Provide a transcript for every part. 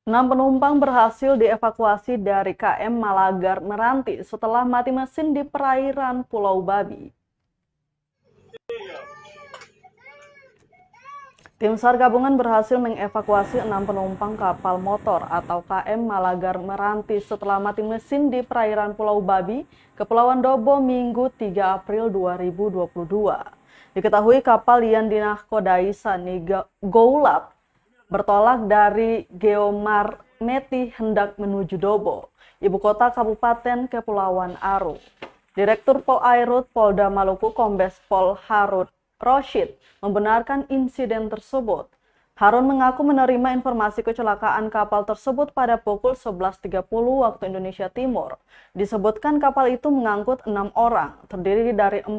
6 penumpang berhasil dievakuasi dari KM Malagar Meranti setelah mati mesin di perairan Pulau Babi. Tim SAR gabungan berhasil mengevakuasi 6 penumpang kapal motor atau KM Malagar Meranti setelah mati mesin di perairan Pulau Babi, Kepulauan Dobo, Minggu 3 April 2022. Diketahui kapal yang dinakodai Sani Goulap bertolak dari Geomarmeti hendak menuju Dobo, ibu kota Kabupaten Kepulauan Aru. Direktur Polairut Polda Maluku Kombes Pol Harun Roshid membenarkan insiden tersebut. Harun mengaku menerima informasi kecelakaan kapal tersebut pada pukul 11.30 waktu Indonesia Timur. Disebutkan kapal itu mengangkut 6 orang, terdiri dari 4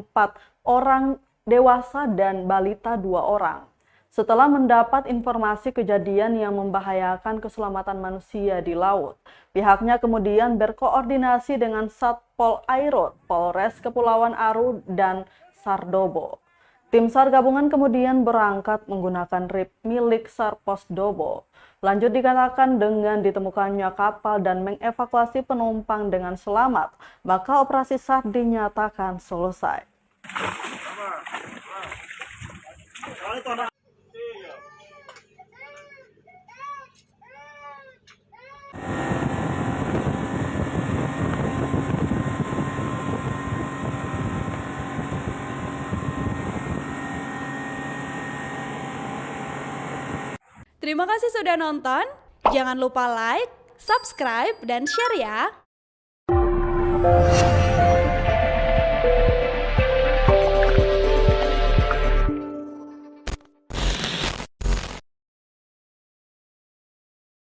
orang dewasa dan balita 2 orang. Setelah mendapat informasi kejadian yang membahayakan keselamatan manusia di laut, pihaknya kemudian berkoordinasi dengan Satpol Airut, Polres Kepulauan Aru, dan Sardobo. Tim SAR gabungan kemudian berangkat menggunakan RIP milik SAR Pos Dobo. Lanjut dikatakan dengan ditemukannya kapal dan mengevakuasi penumpang dengan selamat, maka operasi SAR dinyatakan selesai. Terima kasih sudah nonton. Jangan lupa like, subscribe, dan share ya.